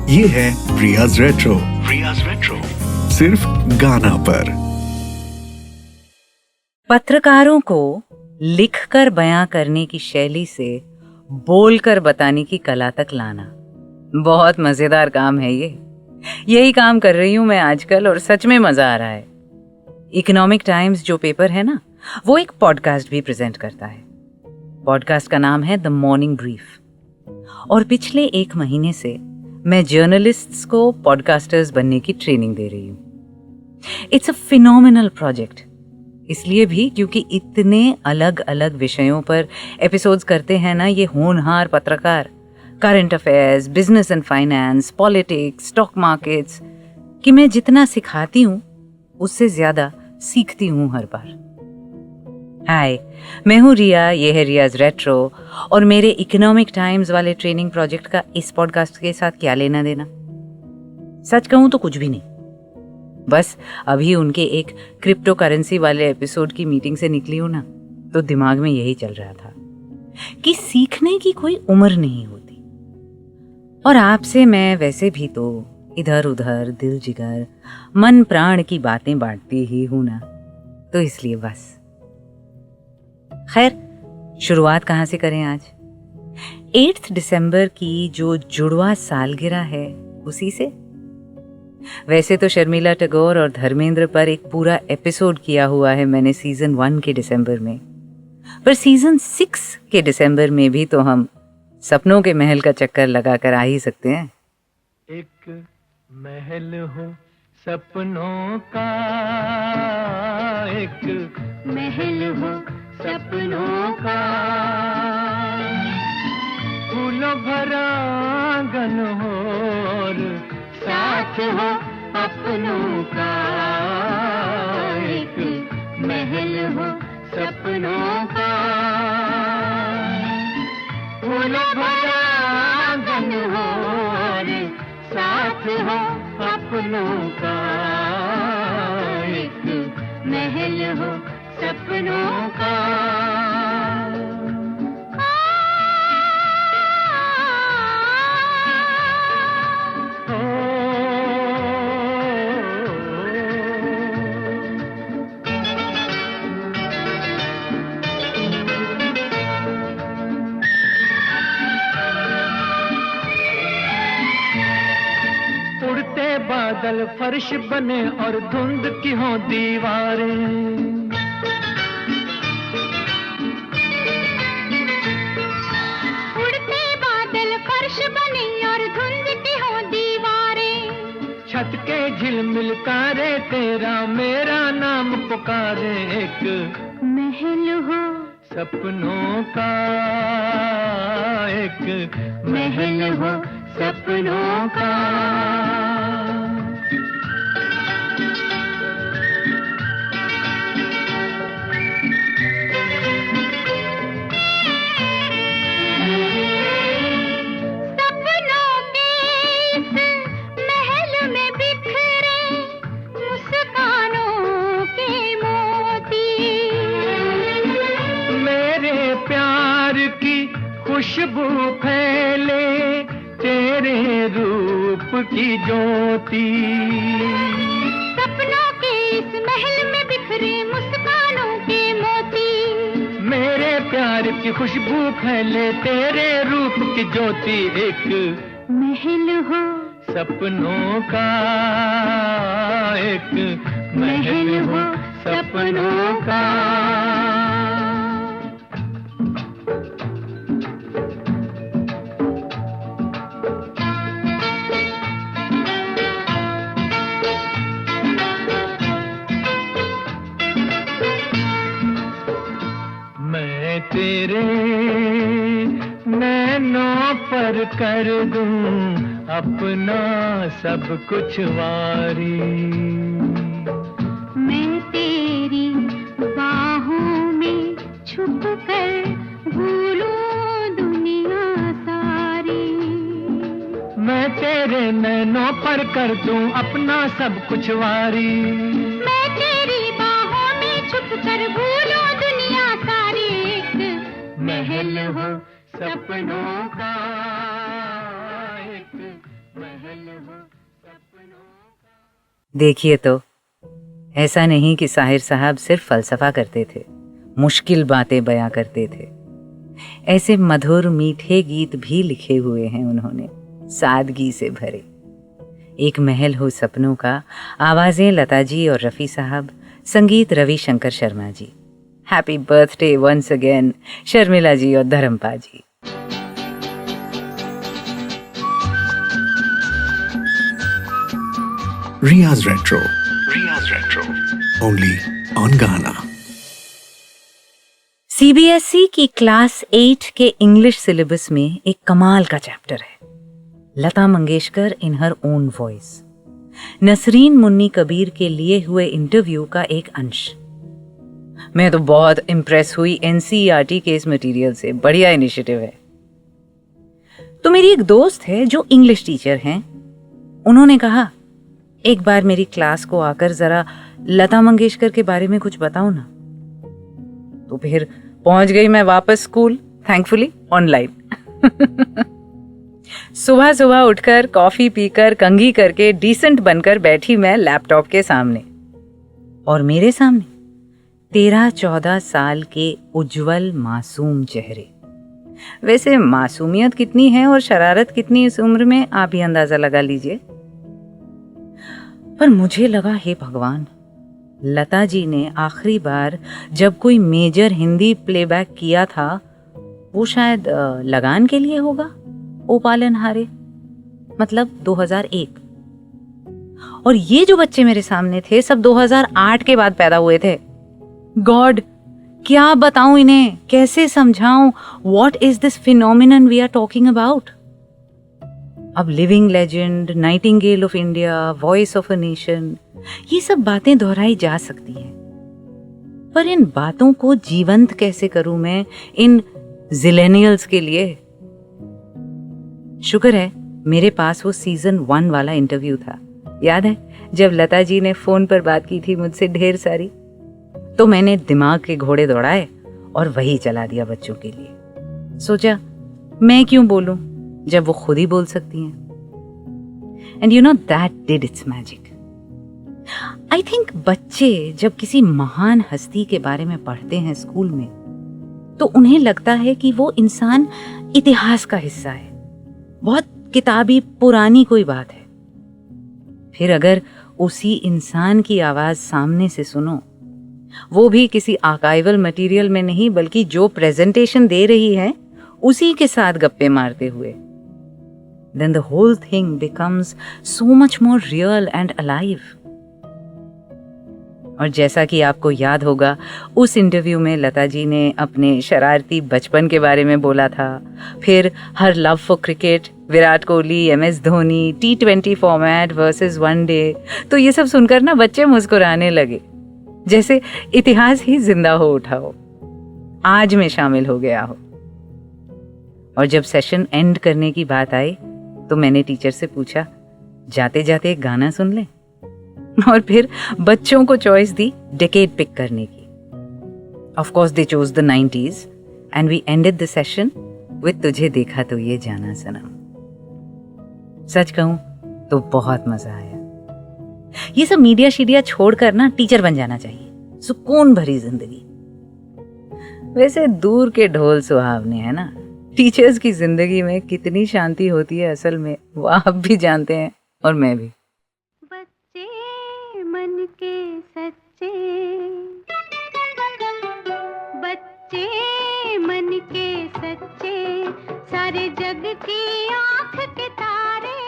ये है रियाज रेट्रो। रियाज रेट्रो सिर्फ गाना पर। पत्रकारों को लिखकर बयां करने की शैली से बोलकर बताने की कला तक लाना बहुत मजेदार काम है। यही काम कर रही हूं मैं आजकल और सच में मजा आ रहा है। इकोनॉमिक टाइम्स जो पेपर है ना, वो एक पॉडकास्ट भी प्रेजेंट करता है। पॉडकास्ट का नाम है द मॉर्निंग ब्रीफ और पिछले 1 महीने से मैं जर्नलिस्ट्स को पॉडकास्टर्स बनने की ट्रेनिंग दे रही हूं। इट्स अ फिनोमिनल प्रोजेक्ट, इसलिए भी क्योंकि इतने अलग अलग विषयों पर एपिसोड्स करते हैं ना ये होनहार पत्रकार, current affairs, business and finance, politics, stock markets, कि मैं जितना सिखाती हूँ उससे ज्यादा सीखती हूँ हर बार। हाय, मैं हूँ रिया, ये है रियाज रेट्रो और मेरे इकोनॉमिक टाइम्स वाले ट्रेनिंग प्रोजेक्ट का इस पॉडकास्ट के साथ क्या लेना देना। सच कहूँ तो कुछ भी नहीं, बस अभी उनके एक क्रिप्टो करेंसी वाले एपिसोड की मीटिंग से निकली हूं ना, तो दिमाग में यही चल रहा था कि सीखने की कोई उम्र नहीं होती। और आपसे मैं वैसे भी तो इधर उधर दिल जिगर मन प्राण की बातें बांटती ही हूं ना, तो इसलिए बस। खैर, शुरुआत कहाँ से करें आज? 8 दिसंबर की जो जुड़वा सालगिरह है उसी से। वैसे तो शर्मिला टैगोर और धर्मेंद्र पर एक पूरा एपिसोड किया हुआ है मैंने सीजन 1 के दिसंबर में, पर सीजन 6 के दिसंबर में भी तो हम सपनों के महल का चक्कर लगाकर आ ही सकते हैं। एक महल हो सपनों का, एक महल हो सपनों का, फूलों भरा आंगन हो और साथ हो अपनों का, एक महल हो सपनों का, फूलों भरा आंगन हो और साथ हो अपनों का, एक महल हो सपनों का। उड़ते बादल फर्श बने और धुंध की हो दीवारें, छत के झिलमिल तारे तेरा मेरा नाम पुकारे, एक महल हो सपनों का, एक महल हो सपनों का। खुशबू फैले तेरे रूप की ज्योति, सपनों के इस महल में बिखरे मुस्कानों के मोती, मेरे प्यार की खुशबू फैले तेरे रूप की ज्योति, एक महल हो सपनों का, एक महल हो सपनों का। तेरे नैनों पर कर दूं अपना सब कुछ वारी, मैं तेरी बाहों में छुप कर भूलूं दुनिया सारी, मैं तेरे नैनों पर कर दूं अपना सब कुछ वारी, मैं तेरी बाहों में छुप कर भूलूं दुनिया सारी, महल हो सपनों का, एक महल देखिए तो, ऐसा नहीं कि साहिर साहब सिर्फ फलसफा करते थे, मुश्किल बातें बयां करते थे। ऐसे मधुर मीठे गीत भी लिखे हुए हैं उन्होंने, सादगी से भरे। एक महल हो सपनों का, आवाजें लता जी और रफ़ी साहब, संगीत Ravishankar Sharma ji. Happy birthday once again Sharmila ji और Dharmapa ji. Riya's Retro. Only on Ghana. CBSE की क्लास 8 के इंग्लिश सिलेबस में एक कमाल का चैप्टर है, Lata Mangeshkar in her own voice. Nasreen Munni Kabir के लिए हुए इंटरव्यू का एक अंश। मैं तो बहुत इम्प्रेस हुई एनसीईआरटी के इस मटेरियल से, बढ़िया इनिशिएटिव है। तो मेरी एक दोस्त है जो इंग्लिश टीचर हैं, उन्होंने कहा एक बार मेरी क्लास को आकर जरा लता मंगेशकर के बारे में कुछ बताओ ना। तो फिर पहुंच गई मैं वापस स्कूल, थैंकफुली ऑनलाइन। सुबह सुबह उठकर कॉफी पीकर कंघी करके डिसेंट बनकर बैठी मैं लैपटॉप के सामने, और मेरे सामने 13-14 साल के उज्जवल मासूम चेहरे। वैसे मासूमियत कितनी है और शरारत कितनी इस उम्र में, आप ही अंदाजा लगा लीजिए। पर मुझे लगा, हे भगवान, लता जी ने आखिरी बार जब कोई मेजर हिंदी प्लेबैक किया था वो शायद लगान के लिए होगा, ओ पालनहारे, मतलब 2001। और ये जो बच्चे मेरे सामने थे सब 2008 के बाद पैदा हुए थे। गॉड, क्या बताऊं इन्हें, कैसे समझाऊं, what is this phenomenon we are talking about. अब living legend, nightingale of India, voice of a nation, ये सब बातें दोहराई जा सकती हैं, पर इन बातों को जीवंत कैसे करूं मैं इन जिलेनियल्स के लिए। शुक्र है मेरे पास वो सीजन 1 वाला इंटरव्यू था, याद है जब लता जी ने फोन पर बात की थी मुझसे ढेर सारी। तो मैंने दिमाग के घोड़े दौड़ाए और वही चला दिया बच्चों के लिए। सोचा मैं क्यों बोलूं जब वो खुद ही बोल सकती हैं। And you know that did it's magic. I think बच्चे जब किसी महान हस्ती के बारे में पढ़ते हैं स्कूल में तो उन्हें लगता है कि वो इंसान इतिहास का हिस्सा है, बहुत किताबी पुरानी कोई बात है। फिर अगर उसी इंसान की आवाज सामने से सुनो, वो भी किसी आर्काइवल मटेरियल में नहीं बल्कि जो प्रेजेंटेशन दे रही है उसी के साथ गप्पे मारते हुए, then the whole thing becomes so much more real and alive. और जैसा कि आपको याद होगा, उस इंटरव्यू में लता जी ने अपने शरारती बचपन के बारे में बोला था, फिर हर love for cricket, Virat Kohli, MS Dhoni, T20 format versus one day. तो ये सब सुनकर ना बच्चे मुस्कुराने लगे, जैसे इतिहास ही जिंदा हो उठा हो, आज में शामिल हो गया हो। और जब सेशन एंड करने की बात आई तो मैंने टीचर से पूछा, जाते जाते एक गाना सुन लें? और फिर बच्चों को चॉइस दी डेकेड पिक करने की। Of course they chose the 90s and we ended the session with Tujhe Dekha तो ये जाना सनम। सच कहूं तो बहुत मजा आया। ये सब मीडिया शीडिया छोड़कर ना टीचर बन जाना चाहिए, सुकून भरी जिंदगी। वैसे दूर के ढोल सुहावने हैं ना, टीचर्स की जिंदगी में कितनी शांति होती है असल में, वो आप भी जानते हैं और मैं भी। बच्चे मन के सच्चे, बच्चे मन के सच्चे, सारे जग की आँख के तारे,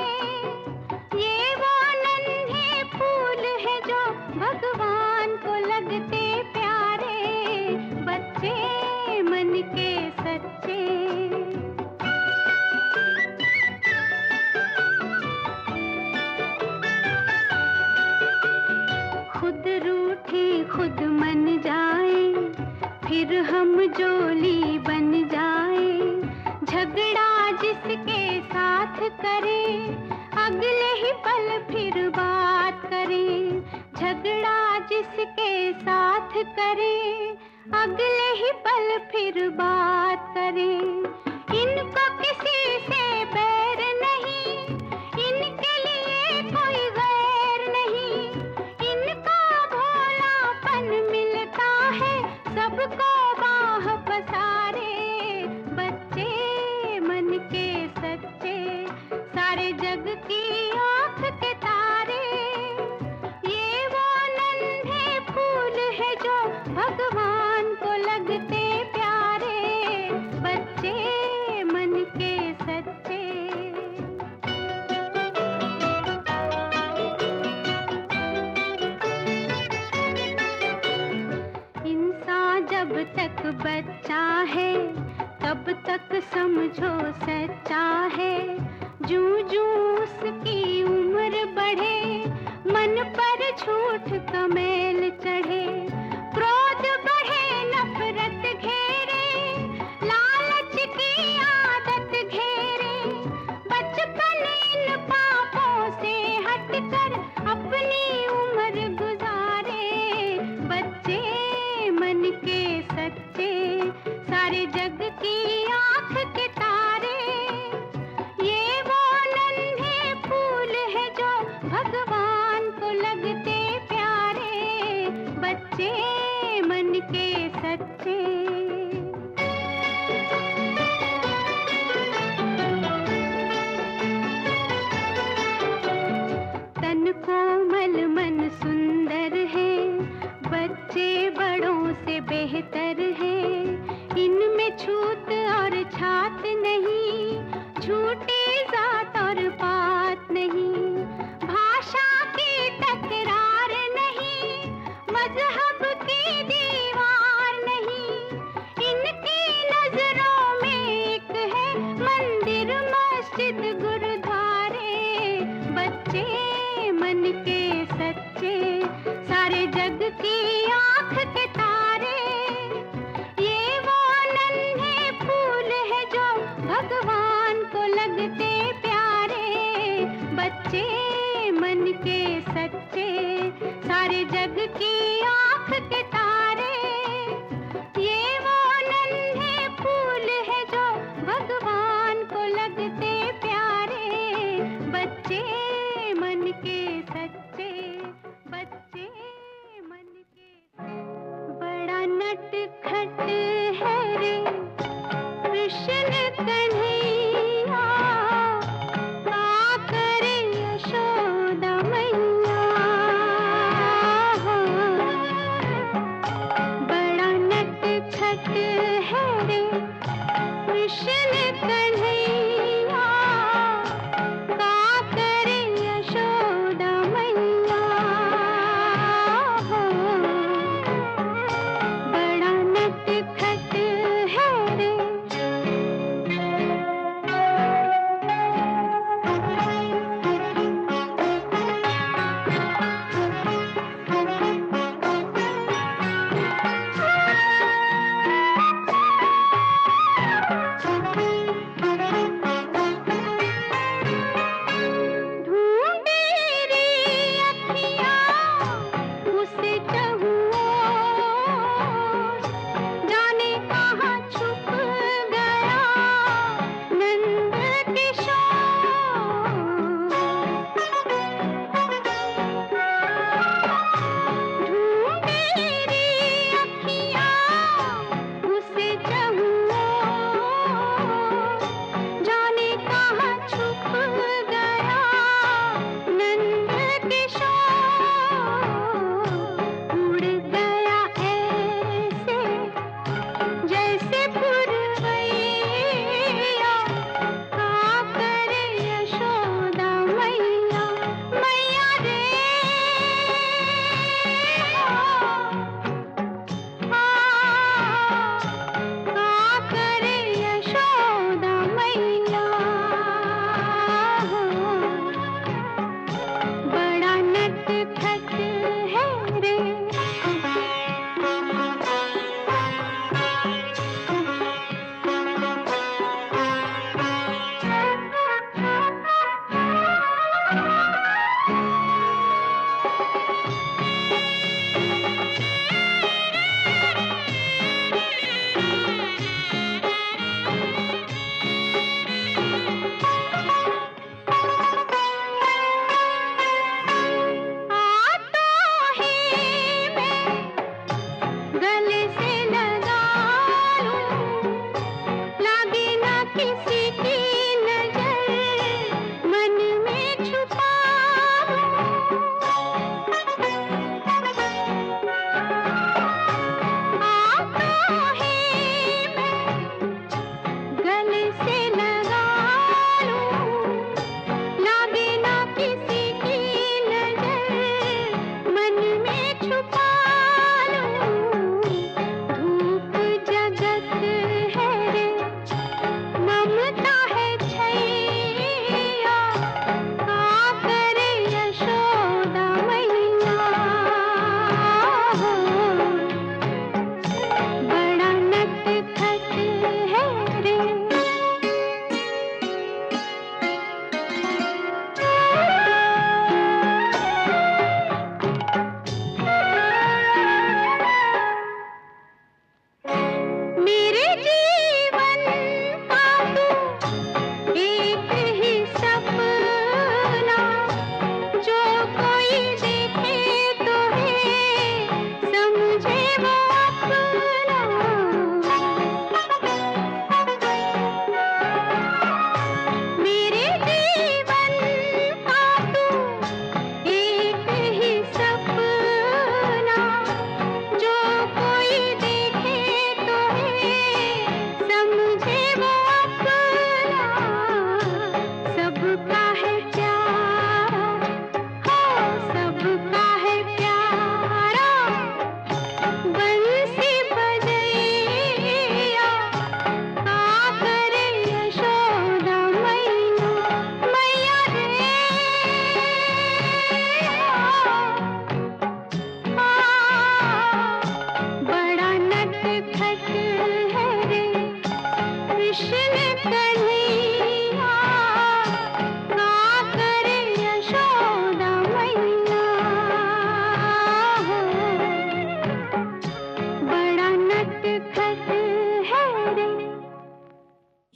ये वो नन्हे फूल है जो भगवान को लगते प्यारे, बच्चे मन के सच्चे। खुद रूठे खुद मन जाए, फिर हम जोली बन जाए, झगड़ा जिसके साथ करे, अगले ही पल फिर बात करे, झगड़ा जिसके साथ करे, अगले ही पल फिर बात करे। इनको किसी से बैर नहीं, इनके लिए कोई गैर नहीं, तक समझो सच्चा है, जूं जूं उसकी उम्र बढ़े, मन पर झूठ का मैल चढ़े, क्रोध बढ़े नफरत घेरे, लालच की आदत घेरे, बचपन इन पापों से हटकर अपनी उम्र गुजारे। बच्चे मन के सच्चे, सारे जग की आंख के तारे, ये वो नन्हे फूल है जो भगवान को लगते प्यारे। बच्चे मन के सच्चे। तन कोमल मन सुंदर है, बच्चे बड़ों से बेहतर है, इनमें छूत और छात नहीं, झूठी जात और पात नहीं, भाषा की तकरार नहीं, मजहब की दीवार नहीं, इनकी नजरों में एक है मंदिर मस्जिद गुरुद्वारे। बच्चे मन के सच्चे, सारे जग की आंख के तारे, ये वो नन्हे फूल है जो भगवान को लगते प्यारे। बच्चे मन के सच्चे, सारे जग की आंख के तारे, ये वो नन्हे फूल है जो भगवान को लगते प्यारे। बच्चे मन के सच्चे, बच्चे मन के। बड़ा नटखट है रे कृष्ण कन्हैया, का करे यशोदा मैया।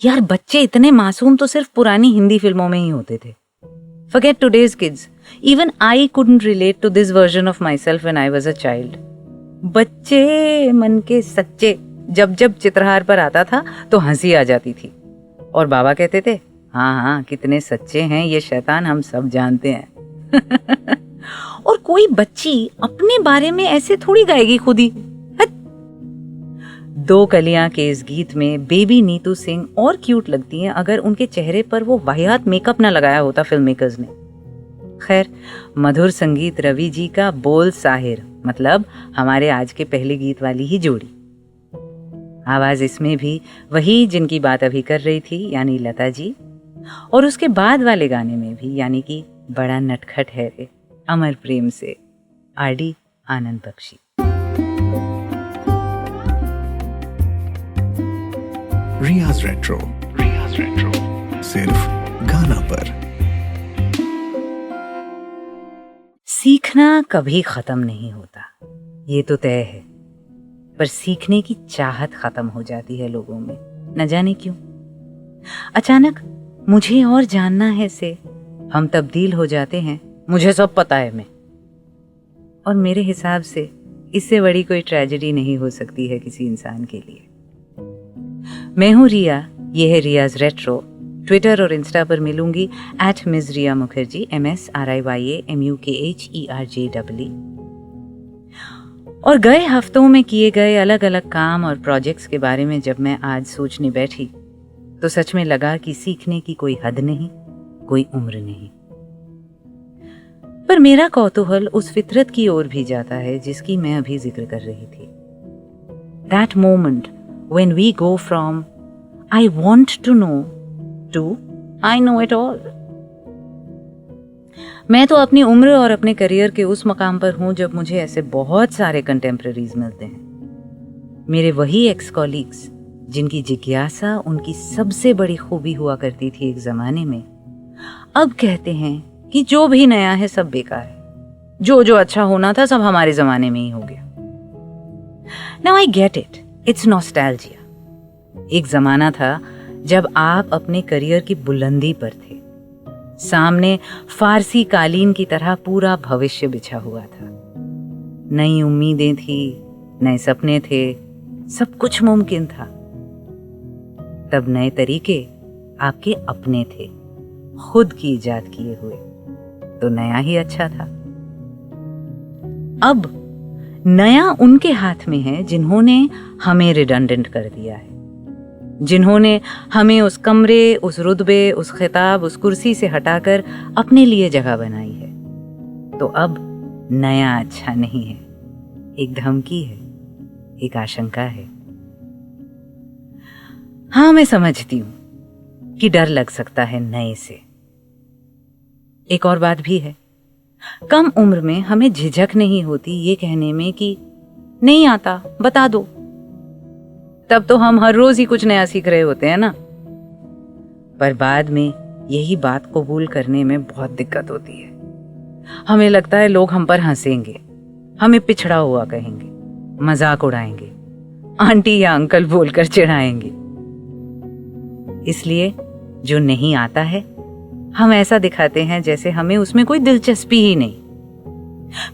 यार बच्चे इतने मासूम तो सिर्फ पुरानी हिंदी फिल्मों में ही होते थे. Forget today's kids. Even I couldn't relate to this version of myself when I was a child. बच्चे मन के सच्चे. जब जब चित्रहार पर आता था तो हंसी आ जाती थी और बाबा कहते थे, हाँ हाँ कितने सच्चे हैं ये शैतान, हम सब जानते हैं. और कोई बच्ची अपने बारे में ऐसे थोड़ी गाएगी खुद ही. दो कलियां के इस गीत में बेबी नीतू सिंह और क्यूट लगती हैं अगर उनके चेहरे पर वो वाहियात मेकअप ना लगाया होता फिल्म मेकर्स ने. खैर, मधुर संगीत रवि जी का, बोल साहिर, मतलब हमारे आज के पहले गीत वाली ही जोड़ी. आवाज इसमें भी वही जिनकी बात अभी कर रही थी, यानी लता जी. और उसके बाद वाले गाने में भी, यानी कि बड़ा नटखट है रे, अमर प्रेम से आरडी आनंद बख्शी. रियाज रेट्रो सिर्फ गाना पर. सीखना कभी खत्म नहीं होता, ये तो तय है. पर सीखने की चाहत खत्म हो जाती है लोगों में, न जाने क्यों. अचानक मुझे और जानना है से हम तब्दील हो जाते हैं, मुझे सब पता है मैं. और मेरे हिसाब से इससे बड़ी कोई ट्रेजेडी नहीं हो सकती है किसी इंसान के लिए. मैं हूं रिया, ये है रियाज रेट्रो. ट्विटर और इंस्टा पर मिलूंगी @Ms Riya Mukherjee, MSRIYAMUKHERJEE. और गए हफ्तों में किए गए अलग अलग काम और प्रोजेक्ट्स के बारे में जब मैं आज सोचने बैठी तो सच में लगा कि सीखने की कोई हद नहीं, कोई उम्र नहीं. पर मेरा कौतूहल उस फितरत की ओर भी जाता है जिसकी मैं अभी जिक्र कर रही थी. That moment when we go from I want to know to I know it all. मैं तो अपनी उम्र और अपने करियर के उस मकाम पर हूं जब मुझे ऐसे बहुत सारे कंटेम्पररीज मिलते हैं. मेरे वही एक्स कॉलीग्स जिनकी जिज्ञासा उनकी सबसे बड़ी खूबी हुआ करती थी एक जमाने में, अब कहते हैं कि जो भी नया है सब बेकार है, जो जो अच्छा होना था सब हमारे जमाने में ही हो गया. Now I get it. It's nostalgia. एक जमाना था जब आप अपने करियर की बुलंदी पर थे. सामने फारसी कालीन की तरह पूरा भविष्य बिछा हुआ था. नई उम्मीदें थी, नए सपने थे, सब कुछ मुमकिन था. तब नए तरीके आपके अपने थे, खुद की इजाद किए हुए, तो नया ही अच्छा था. अब नया उनके हाथ में है जिन्होंने हमें रिडंडेंट कर दिया है, जिन्होंने हमें उस कमरे, उस रुतबे, उस खिताब, उस कुर्सी से हटाकर अपने लिए जगह बनाई है. तो अब नया अच्छा नहीं है, एक धमकी है, एक आशंका है. हाँ, मैं समझती हूं कि डर लग सकता है नए से. एक और बात भी है, कम उम्र में हमें झिझक नहीं होती ये कहने में कि नहीं आता, बता दो. तब तो हम हर रोज ही कुछ नया सीख रहे होते हैं ना. पर बाद में यही बात कबूल करने में बहुत दिक्कत होती है. हमें लगता है लोग हम पर हंसेंगे, हमें पिछड़ा हुआ कहेंगे, मजाक उड़ाएंगे, आंटी या अंकल बोलकर चिढ़ाएंगे. इसलिए जो नहीं आता है हम ऐसा दिखाते हैं जैसे हमें उसमें कोई दिलचस्पी ही नहीं.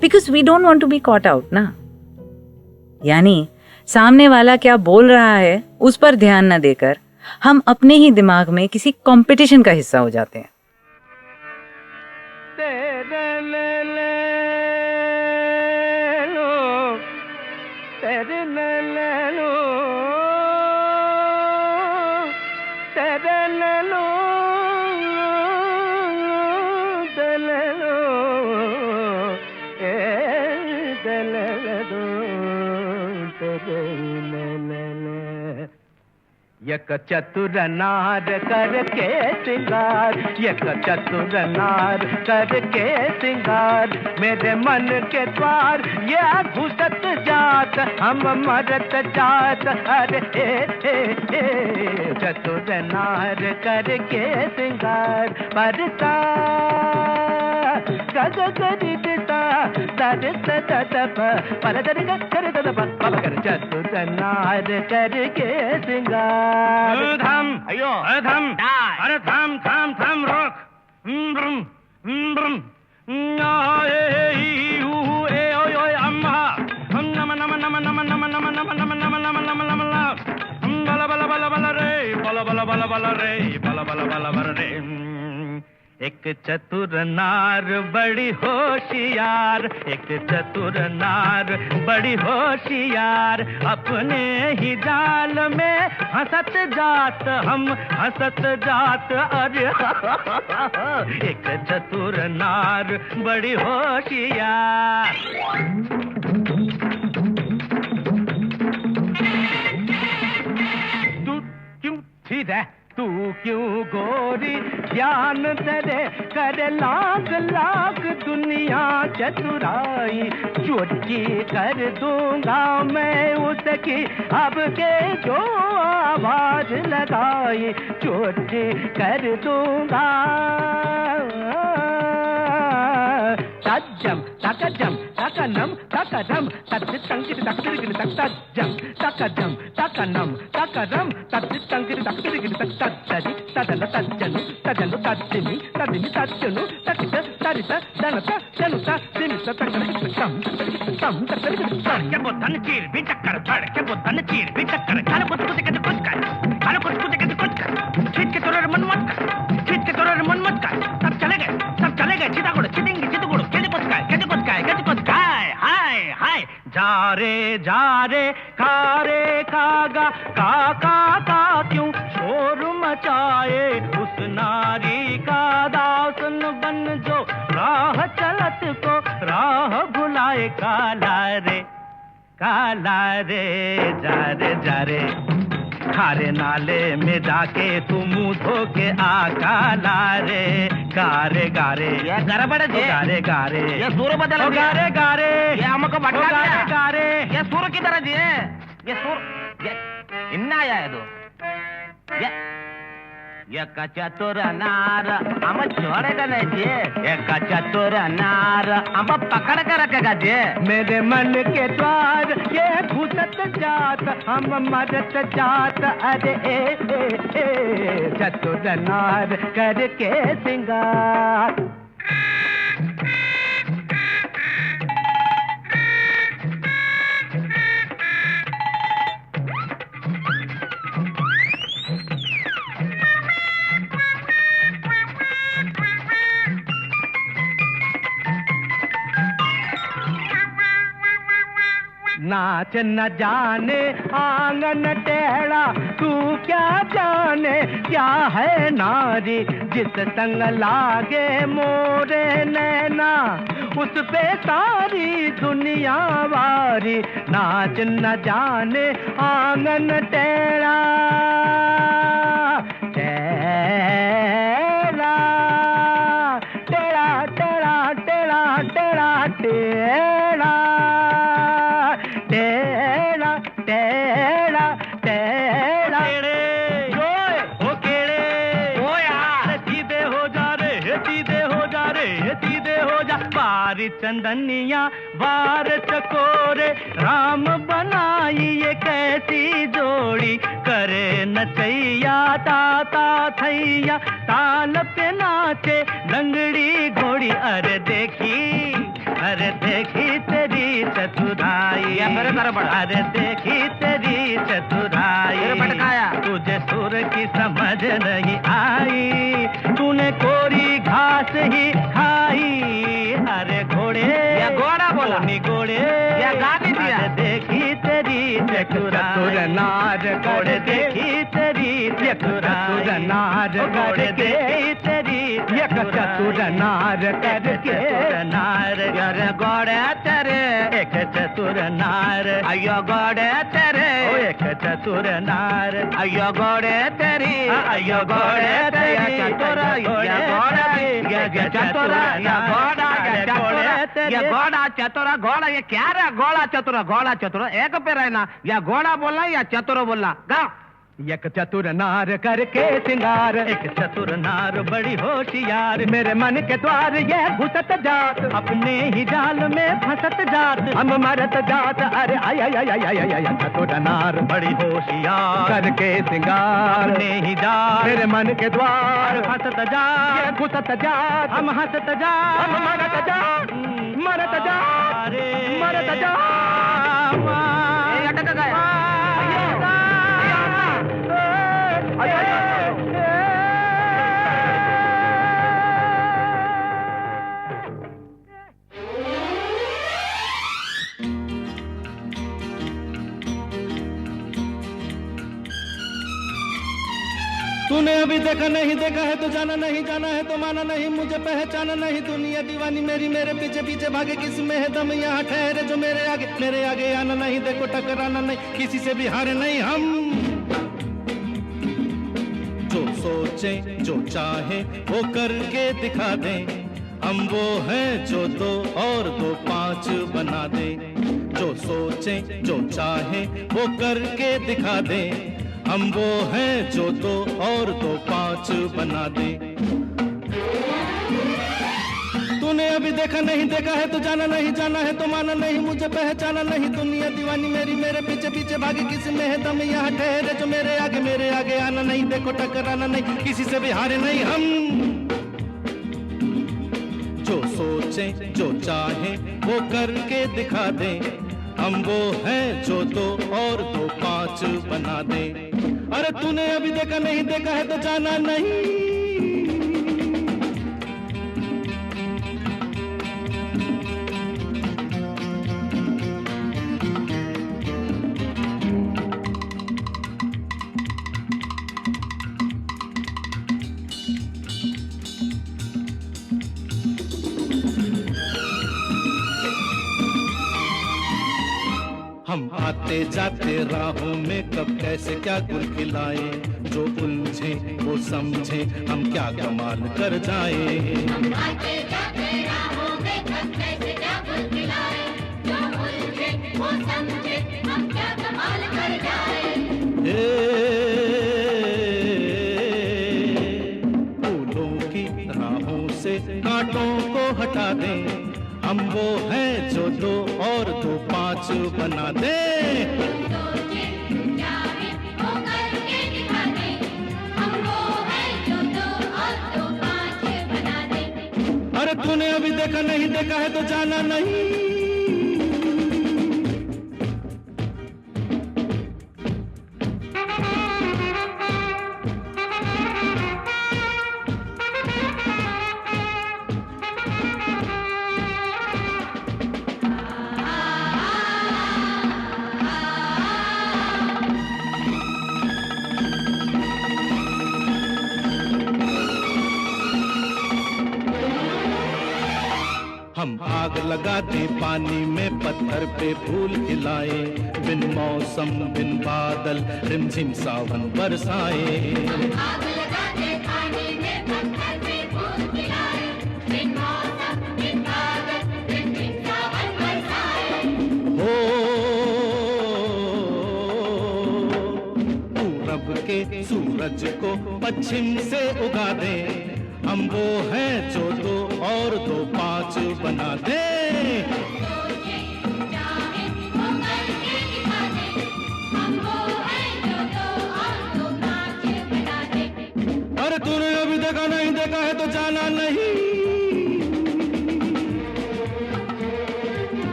Because we don't want to be caught out ना. यानी सामने वाला क्या बोल रहा है उस पर ध्यान न देकर हम अपने ही दिमाग में किसी कंपटीशन का हिस्सा हो जाते हैं. यक चतुर नार करके सिंगार, यक चतुर नार करके सिंगार, मेरे मन के द्वार ये घुसत जात, हम मरत जात. अरे चतुर नार करके सिंगार, बरसा ग गरि सा द स द प पर ग ग कर द प प कर चतुर नार करके सिंगार थम अयो थम अरे थम थम थम रोक अम्मा नम नम नम नम नम नम नम नम नम नम नम नम बला बला बला बला रे बला बला बला बला रे बला बला बला बला रे एक चतुर नार बड़ी होशियार एक चतुर नार बड़ी होशियार अपने ही जाल में हंसत जात हम हंसत जात अरे एक चतुर नार बड़ी होशियार तू क्यों ठीक है तू क्यों गोरी ज्ञान तेरे कर लाख लाख दुनिया चतुराई चोटी कर दूंगा मैं उसकी अब के जो आवाज लगाई चोटी कर दूंगा तज्जम तकजम तकनम तकरम तज्ज तंगिर तकदिर तकजम तकजम तकनम तकरम तज्ज तंगिर तकदिर तकजि तदल तज्जनु तदल तज्जिनि तदिनि तज्जनु तकित तरित दनत दनुत दिमित तकदम के बुद्धन चीर भी चक्कर धड़ के बुद्धन चीर भी चक्कर खाने कुछ कुछ के कुछ कर खाने कुछ कुछ के कुछ कर छीट के तोरे मन मत कर छीट के तोरे मन मत कर सब चले गए चिता गुड़ चितेंगे चित गुड़ के कुछ काय हाय हाय जा रे खागा का क्यों शोर मचाए उस नारी का दासन बन जो राह चलत को राह भुलाए काला रे जा रे खारे नाले में जाके तू मुंह धो के आ काला रे गारे ये गड़बड़ जे गारे ये सुर बदल गारे ये हमको भटका दिया गारे ये सुर की तरह जी ये सुर ये इन्ना आया है तो ये चतुर नार हम छोड़ेगा नहीं जी ये चतुर नार हम पकड़ कर रखेगा जी मेरे मन के द्वार ये घुसत जात हम मरत जात अरे ए चतुर नार करके सिंगार नाच न जाने आंगन टेढ़ा तू क्या जाने क्या है नारी जिस संग लागे मोरे नैना उस पे सारी दुनिया वारी नाच न जाने आंगन टेढ़ा टेढ़ा टेढ़ा टेढ़ा टेढ़ा टेढ़ा टेढ़ा टेढ़ा टेढ़ा टेढ़ा हो केड़े ओ यार सीधे हो जा रे सीधे हो जा रे सीधे हो जा बारी चंदनिया बार चकोरे राम बनाई ये कैसी जोड़ी करे नचैया ताता थैया ताल पे नाचे लंगड़ी घोड़ी अरे देखी तेरी चतुराई अरे देखी तेरी चतुराई तुझे सुर की समझ नहीं आई तूने कोरी घास ही खाई अरे घोड़े घोड़ा बोला घोड़े देखी तेरी चतुर नार घोड़े देखी तेरी चतुर नार घोड़े देखी तेरी चतुर नार करके नार घोड़े तेरे एक चतुर नार अयो घोड़े तेरे एक चतुर नार अयो घोड़े तेरी अयो घोड़े तेरी चतुर घोड़ा चतुर घोड़ा ये क्या रे घोड़ा चतुर एक पे रहना या घोड़ा बोलना या चतुर बोलना गा एक चतुर नार करके सिंगार, एक चतुर नार बड़ी होशियार, मेरे मन के द्वार ये घुसत जात, अपने ही जाल में फंसत जात, हम मरत जात, अरे आय आय आय आय आय आय। चतुर नार बड़ी होशियार करके सिंगार, अपने ही जाल मेरे मन के द्वार फंसत जात, ये घुसत जात, हम हंसत जात, हम मरत जात, मरत जात, मरत जात। तूने अभी देखा नहीं देखा है तो जाना नहीं, जाना है तो माना नहीं, मुझे पहचाना नहीं, दुनिया दीवानी मेरी मेरे पीछे पीछे भागे, किस में है दम यहाँ ठहरे जो मेरे आगे आना नहीं, देखो टकराना नहीं, किसी से भी हारे नहीं हम। जो सोचे जो चाहे वो करके दिखा दे, हम वो हैं जो 2 और 2 5 बना दे। जो सोचे जो चाहे वो करके दिखा दे, हम वो हैं जो 2 और 2 5 बना दे। तूने अभी देखा नहीं देखा है तो जाना नहीं, जाना है तो माना नहीं, मुझे पहचाना नहीं, दुनिया दीवानी मेरी मेरे पीछे पीछे भागे, किसी में है दम यहाँ ठहरे जो मेरे आगे आना नहीं, देखो टकराना नहीं, किसी से भी हारे नहीं हम। जो सोचे जो चाहे वो करके दिखा दे, हम वो हैं जो 2 और 2 5 बना दे। अरे तूने अभी देखा नहीं देखा है तो जाना नहीं। हम आते जाते राहों में कब कैसे क्या गुल खिलाए, जो उलझे वो समझे हम क्या कमाल कर जाए। हम आते जाते राहों में कब कैसे क्या गुल खिलाए, जो उलझे वो समझे हम क्या कमाल कर जाए। फूलों की राहों से कांटों को हटा दे, हम वो हैं जो 2 और 2 5 बना दे। सोचे चाहे वो करके दिखा दे, हम वो हैं जो 2 और 2 5 बना दे। अरे तूने अभी देखा नहीं देखा है तो जाना नहीं। हम आग लगाते पानी में, पत्थर पे फूल खिलाए, बिन मौसम बिन बादल रिमझिम सावन बरसाए। आग लगाते पानी में, पत्थर पे फूल खिलाए, बिन मौसम बिन बादल रिमझिम सावन बरसाए। हो पूरब के सूरज को पश्चिम से उगा दे, हम वो हैं जो 2 और 2 5 बना दे। सोचे चाहे वो करके दिखा दे, हम वो हैं जो 2 और 2 5 बना दे। अरे तूने अभी देखा नहीं देखा है तो जाना नहीं।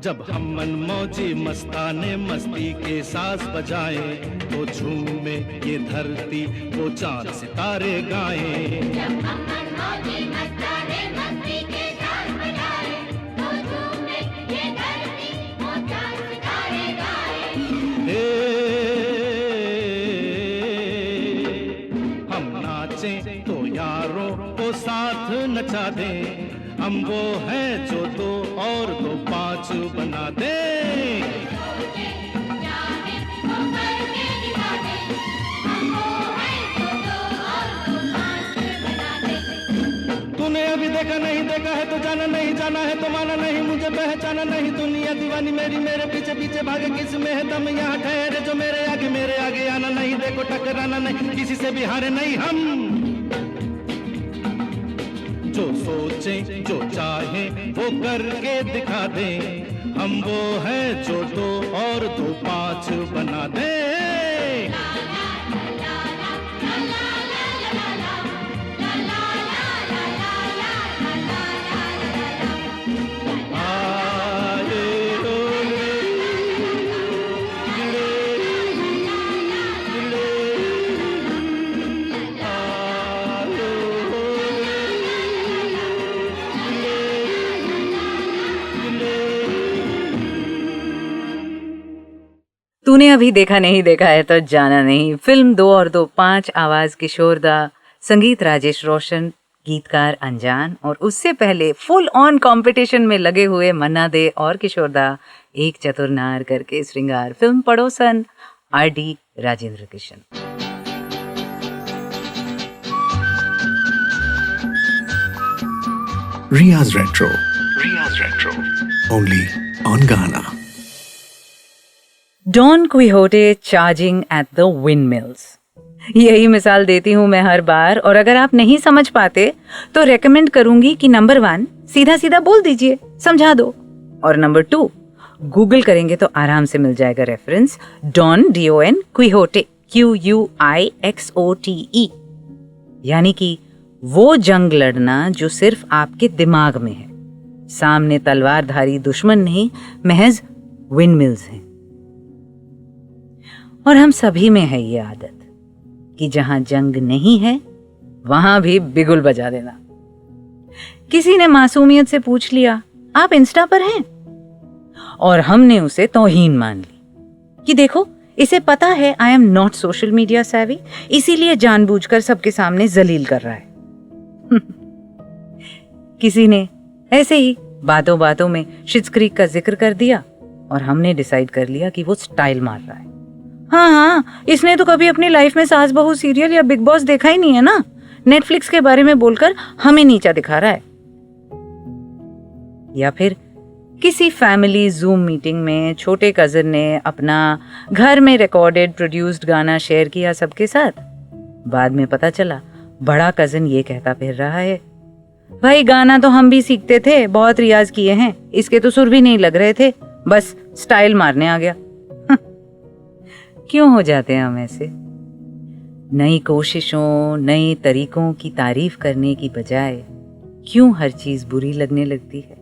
जब हम मनमौजी मस्ताने मस्ती के साज बजाए, तो झूमे ये धरती वो चांद सितारे गाए। जब हम मनमौजी मस्ताने मस्ती के साथ बजाए, तो झूमे ये धरती वो चांद सितारे गाए। हम नाचे तो यारों को साथ नचा दे, हम वो हैं जो दो और दो पाँच बना दें। सोचे चाहे वो करके दिखा दे, हम वो हैं जो दो और दो पाँच बना देते। तूने अभी देखा नहीं देखा है तो जाना नहीं, जाना है तो माना नहीं, मुझे पहचाना नहीं, दुनिया दीवानी मेरी, मेरे पीछे पीछे भागे, किस में है दम यहाँ ठहरे जो मेरे आगे आना नहीं, देखो टकराना नहीं, किसी से भी हारे नहीं हम। जो सोचे जो चाहे वो करके दिखा दे, हम वो हैं जो दो और दो पाँच बना दे। तूने अभी देखा नहीं देखा है तो जाना नहीं। फिल्म 2 और 2 5, आवाज किशोर दा, संगीत राजेश रोशन, गीतकार अनजान, और उससे पहले फुल ऑन कंपटीशन में लगे हुए मन्ना दे और किशोर दा, एक चतुर नार करके श्रृंगार। Film Padosan, RD Rajendra Kishan. Riya's Retro. Only on Ghana. Don Quixote charging at the windmills. यही मिसाल देती हूं मैं हर बार, और अगर आप नहीं समझ पाते तो रेकमेंड करूंगी कि नंबर 1 सीधा सीधा बोल दीजिए, समझा दो, और नंबर 2 गूगल करेंगे तो आराम से मिल जाएगा रेफरेंस, डॉन DON क्विहोटे QUIXOTE, यानी कि वो जंग लड़ना जो सिर्फ आपके दिमाग में है। सामने तलवारधारी दुश्मन नहीं, महज विंडमिल्स हैं। और हम सभी में है ये आदत कि जहां जंग नहीं है वहां भी बिगुल बजा देना। किसी ने मासूमियत से पूछ लिया, आप इंस्टा पर हैं? और हमने उसे तौहीन मान ली कि देखो, इसे पता है I am not social media savvy, इसीलिए जानबूझकर सबके सामने जलील कर रहा है। किसी ने ऐसे ही बातों बातों में शिट्स क्रीक का जिक्र कर दिया और हमने डिसाइड कर लिया कि वो स्टाइल मार रहा है। हाँ, इसने तो कभी अपनी लाइफ में सास बहू सीरियल या बिग बॉस देखा ही नहीं है ना, नेटफ्लिक्स के बारे में बोलकर हमें नीचा दिखा रहा है। या फिर किसी फैमिली जूम मीटिंग में छोटे कजिन ने अपना घर में रिकॉर्डेड प्रोड्यूस्ड गाना शेयर किया सबके साथ। बाद में पता चला बड़ा कजिन ये कहता फिर रहा है, भाई गाना तो हम भी सीखते थे, बहुत रियाज किए हैं, इसके तो सुर भी नहीं लग रहे थे, बस स्टाइल मारने आ गया। क्यों हो जाते हैं हम ऐसे? नई कोशिशों, नए तरीकों की तारीफ करने की बजाय क्यों हर चीज बुरी लगने लगती है?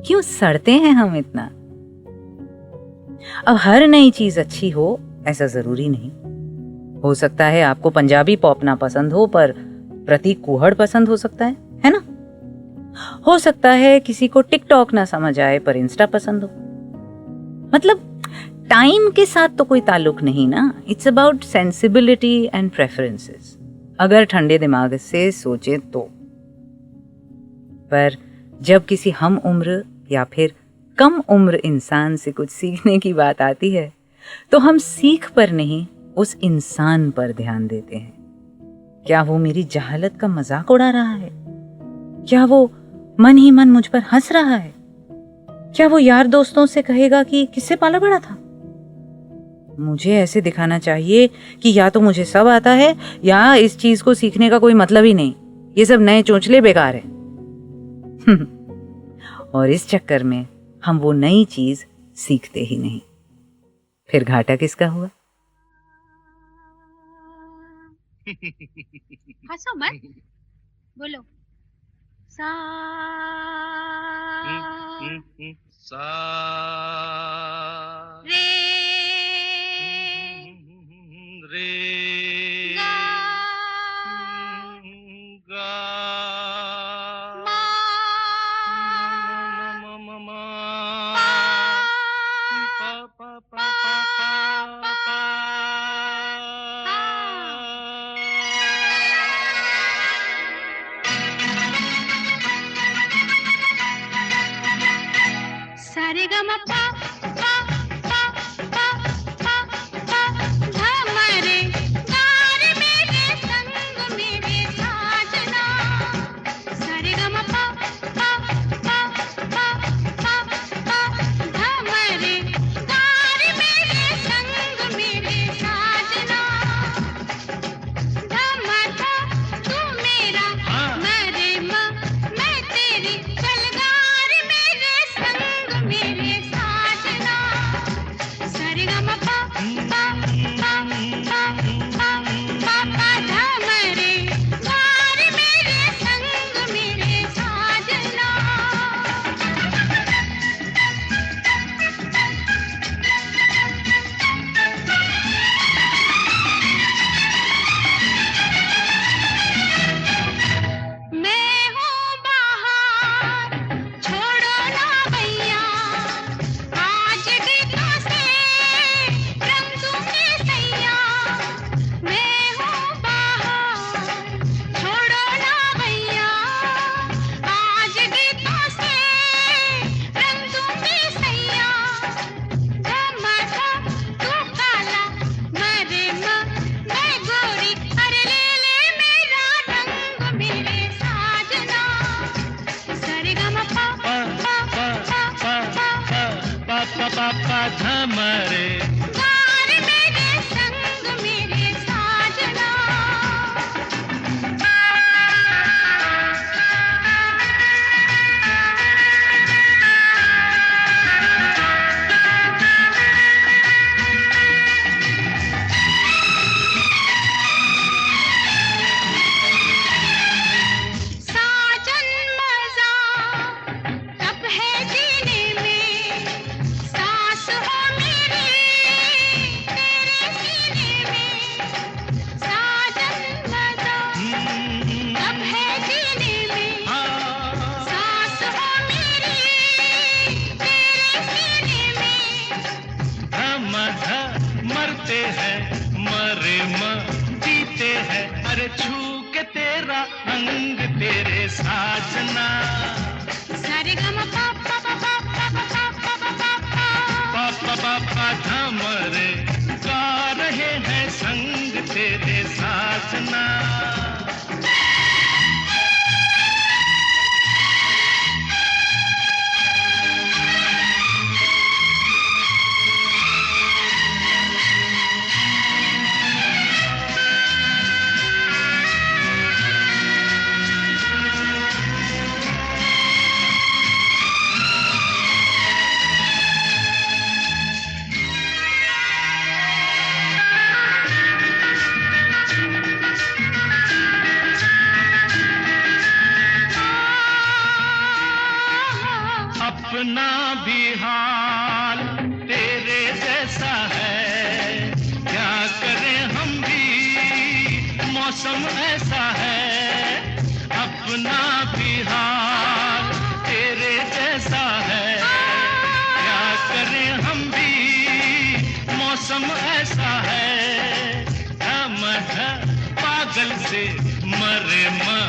क्यों सड़ते हैं हम इतना? अब हर नई चीज अच्छी हो ऐसा जरूरी नहीं। हो सकता है आपको पंजाबी पॉप ना पसंद हो पर प्रतीक कुहड़ पसंद हो सकता है ना? हो सकता है किसी को टिकटॉक ना समझ आए पर इंस्टा पसंद हो। मतलब टाइम के साथ तो कोई ताल्लुक नहीं ना, it's about sensibility and preferences, अगर ठंडे दिमाग से सोचे तो। पर जब किसी हम उम्र या फिर कम उम्र इंसान से कुछ सीखने की बात आती है तो हम सीख पर नहीं, उस इंसान पर ध्यान देते हैं। क्या वो मेरी जहालत का मजाक उड़ा रहा है? क्या वो मन ही मन मुझ पर हंस रहा है? क्या वो यार दोस्तों से कहेगा कि किससे पाला पड़ा था? मुझे ऐसे दिखाना चाहिए कि या तो मुझे सब आता है या इस चीज को सीखने का कोई मतलब ही नहीं, ये सब नए चोंचले बेकार है। और इस चक्कर में हम वो नई चीज सीखते ही नहीं। फिर घाटा किसका हुआ? हंसो मत, बोलो सा रे रे गा गा मा पा पा पा पा सारेगामापा पा पा पा पा पा धा मरे गार मेरे संग मेरे साजना सारेगामापा पा पा पा पा पा धा मरे गार मेरे संग मेरे साजना धा मथा तू मेरा मरे माँ मैं तेरी चलगार मेरे संग मेरे साजना सारेगामापा पा पा पा पा पा पा धा मरे गार मेरे संग मेरे साजना मैं हूँ बाहर छोड़ो ना भैया आज गीतों से रंग दूंगी सैया मैं हूँ बाहर छोड़ो ना भैया आज गीतों से रंग दूंगी सैया धमाका तू काला मरे माँ मैं गोरी अरे ले मेरा रंग मेरे साजना सारेगामापा पा पा पा पा पा पा पा पा धा मरे गार मेरे संग मेरे साजना साजन मजा तब है जीने में सांस हो मेरी तेरे सीने में साजन मजा तब है जीने में सांस हो मेरी तेरे सीने में हम मरते हैं मरे म जीते हैं अरे छू के तेरा अंग तेरे साजना सारेगामापा पा पा पा पा पा पा पा पा पा पा पा पा धा मरे गा रहे हैं संग तेरे साजना अपना भी हाल तेरे जैसा है क्या करें हम भी मौसम ऐसा है अपना भी हाल तेरे जैसा है क्या करें हम भी मौसम ऐसा है हम पागल से मरे म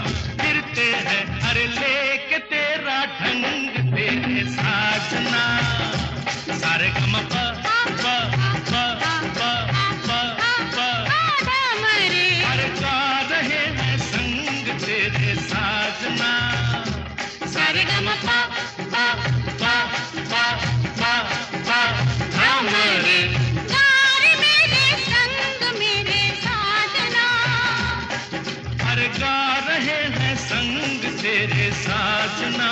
फिरते हैं अरे लेके तेरा ढंग तेरे साजना सारेगामापा पा पा पा पा पा धा मरे अरे गा रहे हैं संग तेरे साजना सारेगामापा पा पा पा पा पा धा मरे गार मेरे संग मेरे साजना अरे गा रहे हैं संग तेरे साजना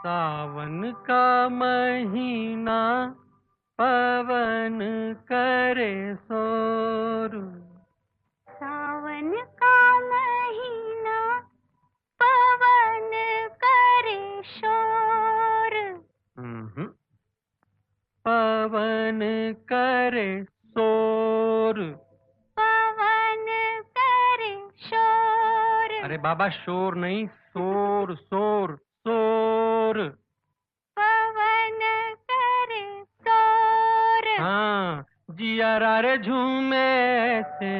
सावन का महीना पवन करे शोर सावन का महीना पवन करे शोर पवन करे शोर बाबा शोर नहीं, शोर शोर शोर। पवन करे शोर। हाँ, जिया रे झूमे ऐसे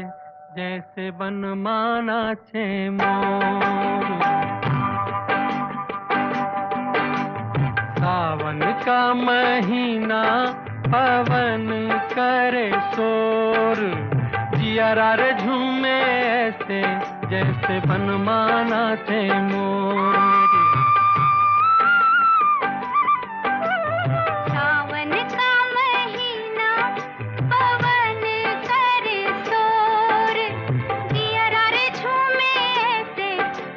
जैसे बन माना छे मोर। सावन का महीना पवन करे शोर, जिया रे झूमे ऐसे जैसे बन माना छे मोर। सावन का महीना पवन करे शोर, जिया रे झूमे ऐसे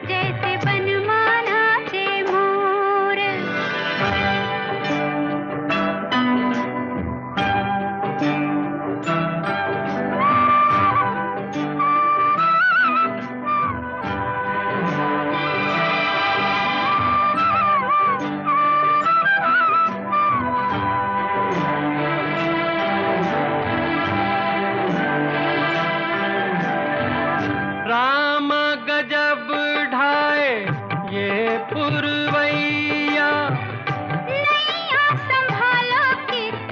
जैसे बनमाना से मोर। राम गजब ढाए ये पुरवैया, नैया संभालो कित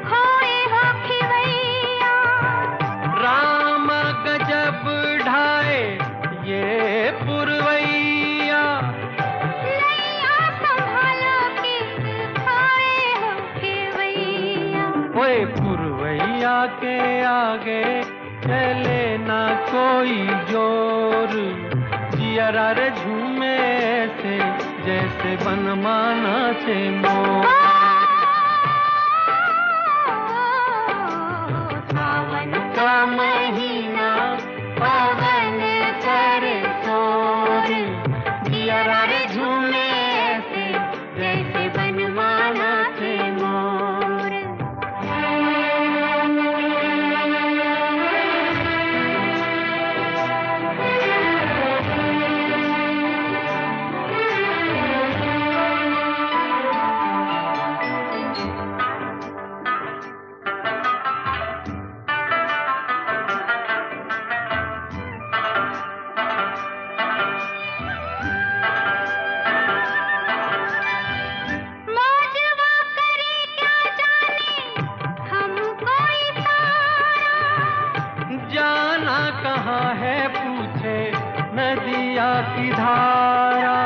खोए हो खिवैया। राम गजब ढाए ये पुरवैया। नैया संभालो कित खोए हो खिवैया। ओए पुरवैया के आगे चले ना कोई जोर, जिया रे झूमे ऐसे जैसे बन माना छे मोर। सावन का महीना पवन करे शोर, जिया रे झूमे ऐसे जैसे बनमाना से मोर। मौजवा करे क्या जाने हमको इशारा। जाना कहाँ है पूछे नदिया की धारा।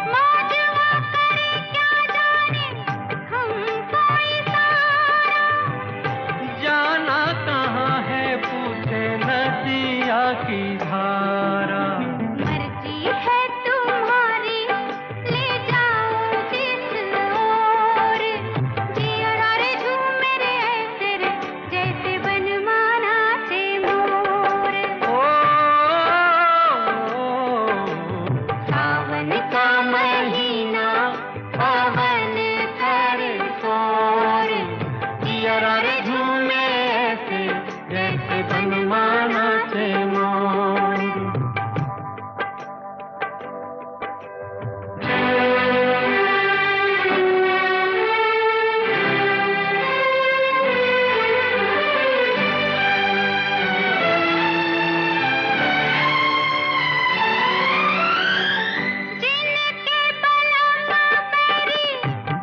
मौजवा करे क्या जाने हमको इशारा। जाना कहाँ है पूछे नदिया की धारा। मर्जी है तुम्हारी ले जाओ जिस ओर, जिया रे झूमे रे ऐसे रे जैसे बनमाना से मोर। ओ, सावन का महीना पवन करे शोर, जिया रे झूमे ऐसे जैसे बनमाना से मोर। जिनके बलमा परी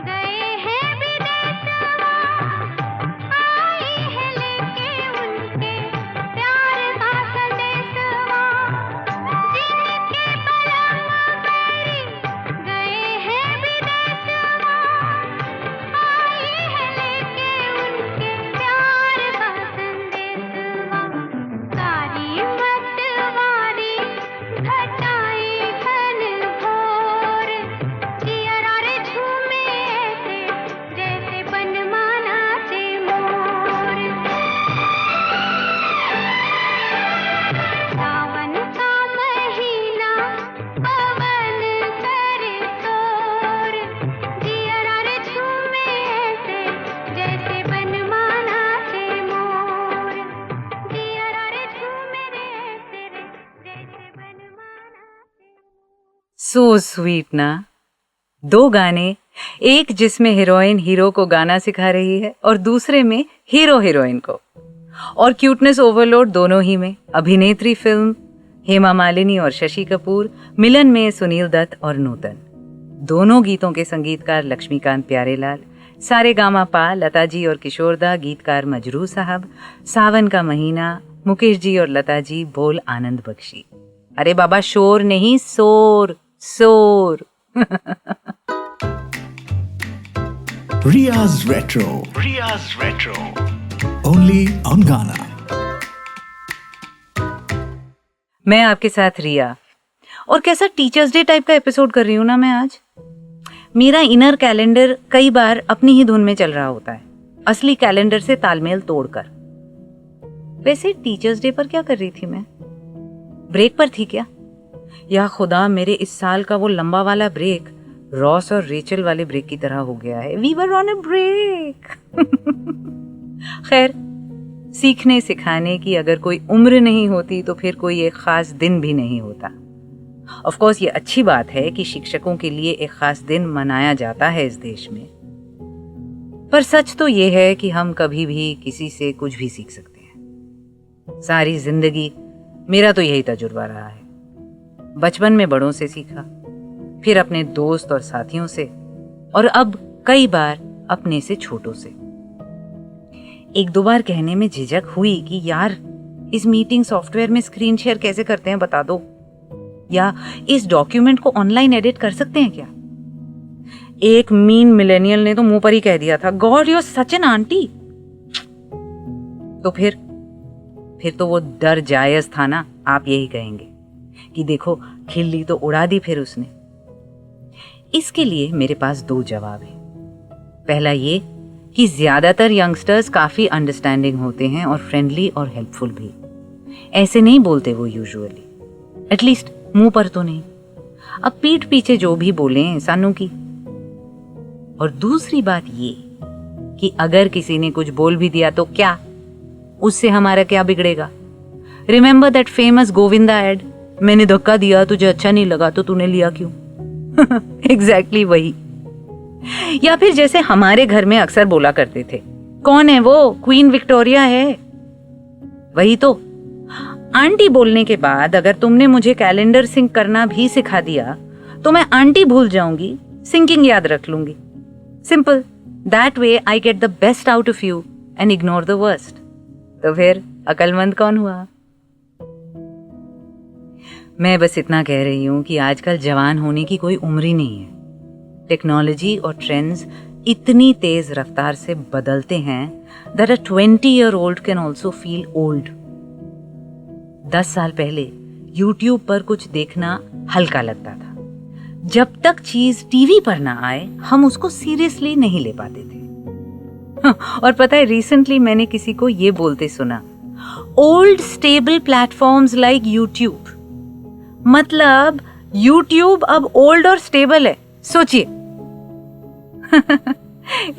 गए हैं विदेशवा, आई है लेके उनके प्यार का संदेशवा। जिनके बलमा परी गए हैं विदेशवा, आई है लेके उनके प्यार का संदेशवा। सारी मतवारी घटाई घन घोर, जिया रे झूमे ऐसे जैसे बनमाना से मोर। सावन का महीना पवन करे शोर, जिया रे झूमे ऐसे जैसे बनमाना से मोर। जिया रे झूमे रे ऐसे रे जैसे बनमाना से। सो स्वीट ना। दो गाने, एक जिसमें हीरोइन हीरो को गाना सिखा रही है और दूसरे में हीरो हीरोइन को, और क्यूटनेस ओवरलोड दोनों ही में। अभिनेत्री फिल्म हेमा मालिनी और शशि कपूर, मिलन में सुनील दत्त और नूतन। दोनों गीतों के संगीतकार लक्ष्मीकांत प्यारेलाल, सारेगामापा लता जी और किशोरदा, गीतकार मजरू साहब, सावन का महीना मुकेश जी और लता जी, बोल आनंद बख्शी। अरे बाबा शोर नहीं, सोर सोर। Riya's Retro. Riya's Retro. Only on Ghana. मैं आपके साथ रिया, और कैसा टीचर्स डे टाइप का एपिसोड कर रही हूं ना मैं आज। मेरा इनर कैलेंडर कई बार अपनी ही धुन में चल रहा होता है, असली कैलेंडर से तालमेल तोड़कर। वैसे टीचर्स डे पर क्या कर रही थी मैं? ब्रेक पर थी क्या? या खुदा, मेरे इस साल का वो लंबा वाला ब्रेक रॉस और रेचल वाले ब्रेक की तरह हो गया है। We were on a break. खैर, सीखने सिखाने की अगर कोई उम्र नहीं होती तो फिर कोई एक खास दिन भी नहीं होता। ऑफ कोर्स ये अच्छी बात है कि शिक्षकों के लिए एक खास दिन मनाया जाता है इस देश में, पर सच तो ये है कि हम कभी भी किसी से कुछ भी सीख सकते हैं। सारी जिंदगी मेरा तो यही तजुर्बा रहा है। बचपन में बड़ों से सीखा, फिर अपने दोस्त और साथियों से, और अब कई बार अपने से छोटों से। एक दो बार कहने में झिझक हुई कि यार, इस मीटिंग सॉफ्टवेयर में स्क्रीन शेयर कैसे करते हैं बता दो, या इस डॉक्यूमेंट को ऑनलाइन एडिट कर सकते हैं क्या? एक मीन मिलेनियल ने तो मुंह पर ही कह दिया था, God you are such an aunty. तो फिर तो वो डर जायज था ना। आप यही कहेंगे कि देखो, खिल्ली तो उड़ा दी फिर उसने। इसके लिए मेरे पास दो जवाब हैं। पहला ये कि ज्यादातर यंगस्टर्स काफी अंडरस्टैंडिंग होते हैं और फ्रेंडली और हेल्पफुल भी। ऐसे नहीं बोलते वो यूजुअली, एटलीस्ट मुंह पर तो नहीं। अब पीठ पीछे जो भी बोलें सानू की। और दूसरी बात ये कि अगर किसी ने कुछ बोल भी दिया तो क्या, उससे हमारा क्या बिगड़ेगा? Remember that famous Govinda ad, मैंने धक्का दिया, तुझे अच्छा नहीं लगा तो तूने लिया क्यों? एग्जैक्टली वही। या फिर जैसे हमारे घर में अक्सर बोला करते थे, कौन है वो, क्वीन विक्टोरिया है। वही तो। आंटी बोलने के बाद अगर तुमने मुझे कैलेंडर सिंक करना भी सिखा दिया तो मैं आंटी भूल जाऊंगी, सिंकिंग याद रख लूंगी। Simple. That way I get the best out of you and ignore the worst. तो फिर अकलमंद कौन हुआ? मैं बस इतना कह रही हूं कि आजकल जवान होने की कोई उम्र ही नहीं है। टेक्नोलॉजी और ट्रेंड्स इतनी तेज रफ्तार से बदलते हैं that a 20-year-old can also feel old. 10 साल पहले YouTube पर कुछ देखना हल्का लगता था। जब तक चीज टीवी पर ना आए हम उसको सीरियसली नहीं ले पाते थे। और पता है, रिसेंटली मैंने किसी को ये बोलते सुना, old stable platforms like YouTube। मतलब YouTube अब ओल्ड और स्टेबल है। सोचिए।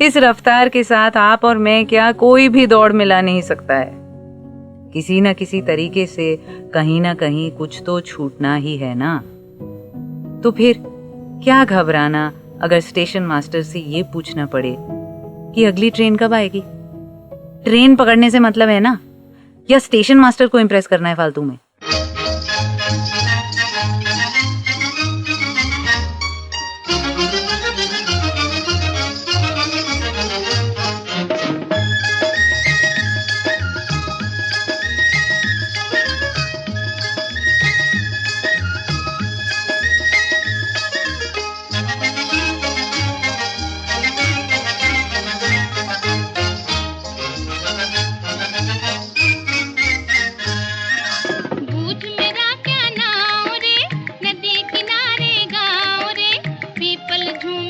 इस रफ्तार के साथ आप और मैं क्या, कोई भी दौड़ मिला नहीं सकता है। किसी ना किसी तरीके से कहीं ना कहीं कुछ तो छूटना ही है ना। तो फिर क्या घबराना अगर स्टेशन मास्टर से ये पूछना पड़े कि अगली ट्रेन कब आएगी। ट्रेन पकड़ने से मतलब है ना, या स्टेशन मास्टर को इम्प्रेस करना है फालतू में। भूत मेरा क्या नाम रे, नदी किनारे गाँव रे, पीपल झूम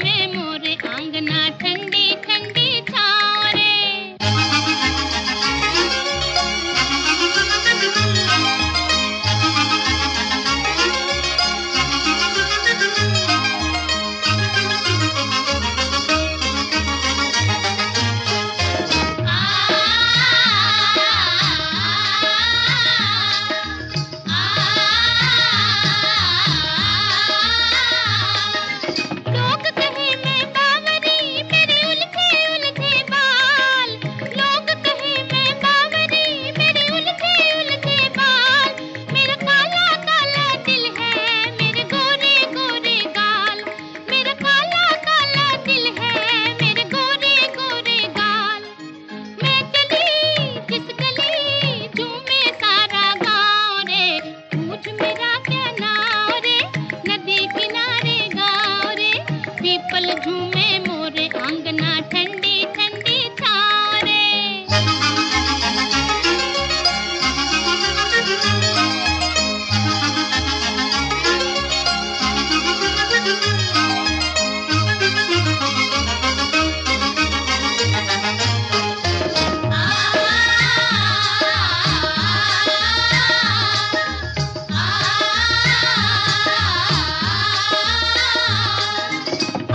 पीपल झूमे मोरे आंगना ठंडी ठंडी छाँव रे।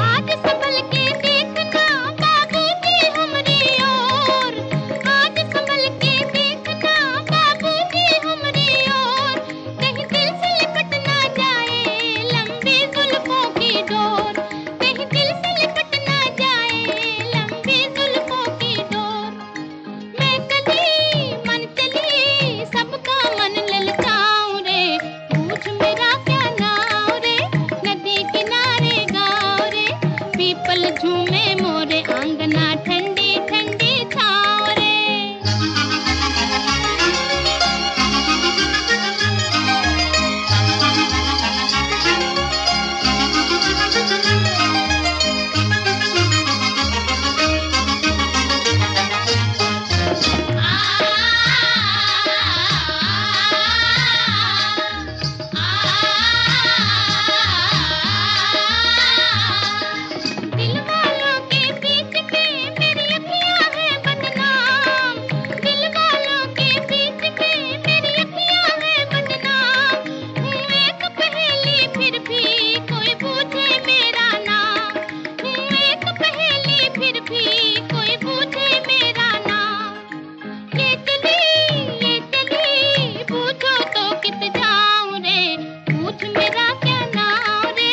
आज संभल के देखना बाबूजी हमरी ओर, आज संभल के देखना बाबूजी हमरी ओर, कहीं दिल से लिपट ना जाए लंबी जुल्फों की डोर, कहीं दिल से लिपट ना जाए लंबी जुल्फों की डोर। मैं चली मन चली सबका मन ललचाऊं रे, पूछ मेरा क्या नाम रे, नदी किनारे गाँव रे, पीपल झूमे मोरे आंगना ठंडी ठंडी छाँव रे। दिल वालों के बीच के मेरी अखियाँ हैं बदनाम, दिल वालों के बीच के मेरी अखियाँ हैं बदनाम, हूँ एक पहेली फिर भी कोई पूछे मेरा नाम, हूँ एक पहेली फिर भी कोई पूछे मेरा नाम। ये चली पूछो तो कित जाऊं रे, पूछ मेरा क्या नाम रे,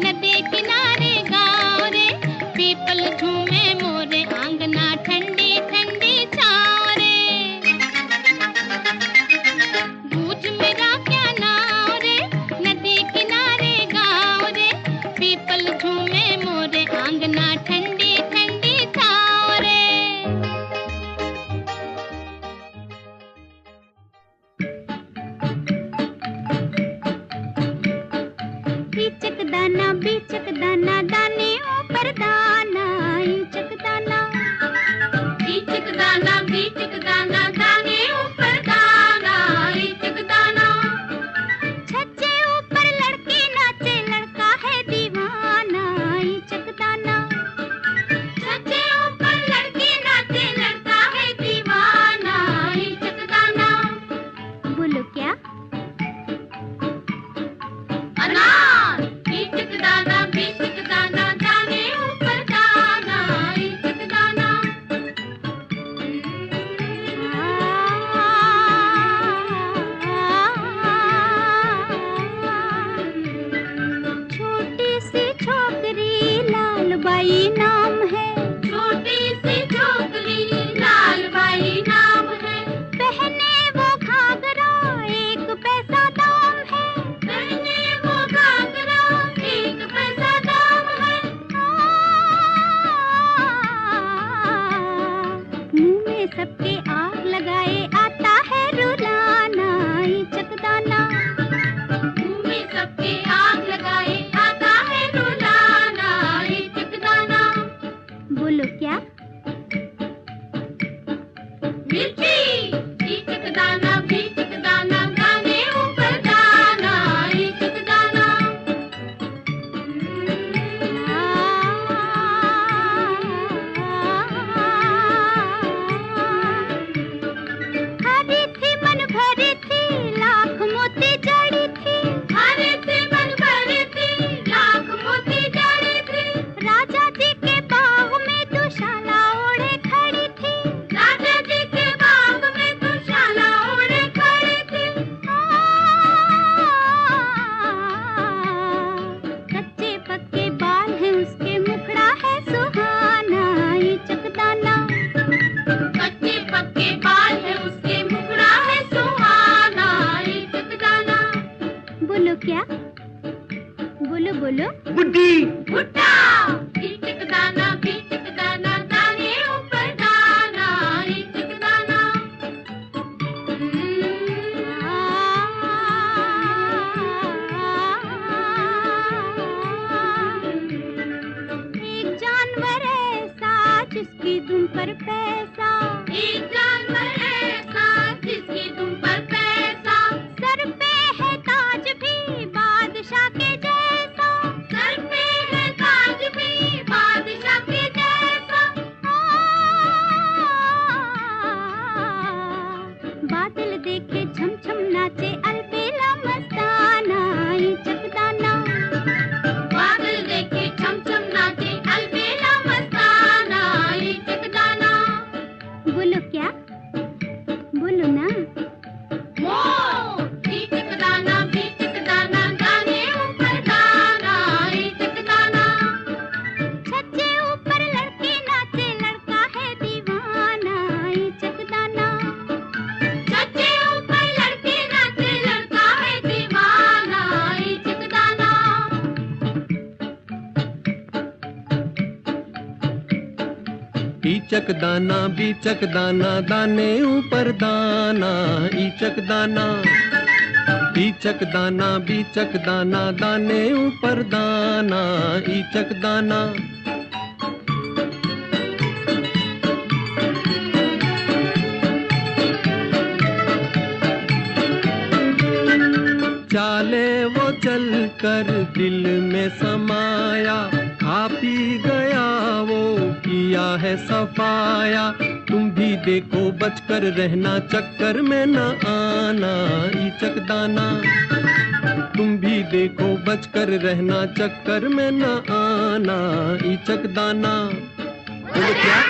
नदी किनारे गाँव रे, पीपल झूमे मोरे आंगना ठंडी ठंडी छाँव रे। पूछ मेरा क्या नाम रे, नदी किनारे गाँव रे, पीपल झूमे मोरे आंगना ठंडी ठंडी छाँव रे। बीचक दाना दाने ऊपर दाना, ईचक दाना दाने ऊपर दाना, ईचक दाना। छज्जे ऊपर लड़के नाचे लड़का है दीवाना, ईचक दाना। छज्जे ऊपर लड़के नाचे लड़का है दीवाना, ईचक दाना। बोलो क्या? अनार। ईचक दाना दाने ऊपर दाना, ईचक दाना। छोटी सी छोकरी लाल बाई नाम है, छोटी सी छोकरी लाल बाई नाम है, पहने वो घाघरा एक पैसा दाम है, पहने वो घाघरा एक पैसा दाम है। मुंह में सबके आग लगाए आता है रुलाना, ईचक दाना। मुंह में सबके आग लगाए आता है रुलाना, ईचक दाना। बोलो क्या? मिर्ची। ईचक दाना दाने ऊपर दाना, ईचक दाना। हरी थी मन भरी थी लाख मोती जड़ी थी, हरी थी मन भरी थी लाख मोती जड़ी थी, राजा जी के बाग में दुशाला ओढ़े खड़ी थी, राजा जी के बाग में दुशाला ओढ़े खड़ी थी। कच्चे पक्के बाल हैं उसके मुखड़ा है सुहाना, ईचक दाना। कच्चे पक्के बाल है उसके मुखड़ा है सुहाना, ईचक दाना। बोलो क्या? बोलो बोलो। बुड्ढी। भुट्टा। ईचक दाना दाने ऊपर दाना, ईचक दाना। एक जानवर ऐसा जिसकी धुन पर पैसा, एक जानवर ऐसा जिसकी धुन पर पैसा, सर पे है ताज भी बादशाह के जैसा, सर पे है ताज भी बादशाह के जैसा। बादल देखे छम छम नाचे अलबेला मस्ताना, ये चकदाना। बादल देखे छम छम नाचे अलबेला मस्ताना, ये चकदाना। बोलो क्या? बोलो ना। भी चकदाना दाने ऊपर दाना, ये चकदाना। छज्जे ऊपर लड़के नाचे लड़का है दीवाना, ये चकदाना। छज्जे ऊपर लड़के नाचे लड़का है दीवाना, ये चकदाना। ईचक दाना बीचक दाना दाने ऊपर दाना, ईचक दाना। ईचक दाना बीचक दाना दाने ऊपर दाना, ईचक दाना। चाले वो चल कर दिल में समाया, खा पी गया वो किया है सफाया। तुम भी देखो बचकर रहना, चक्कर में न आना, ईचक दाना। तुम भी देखो बचकर रहना, चक्कर में न आना, ईचक दाना। बोलो क्या?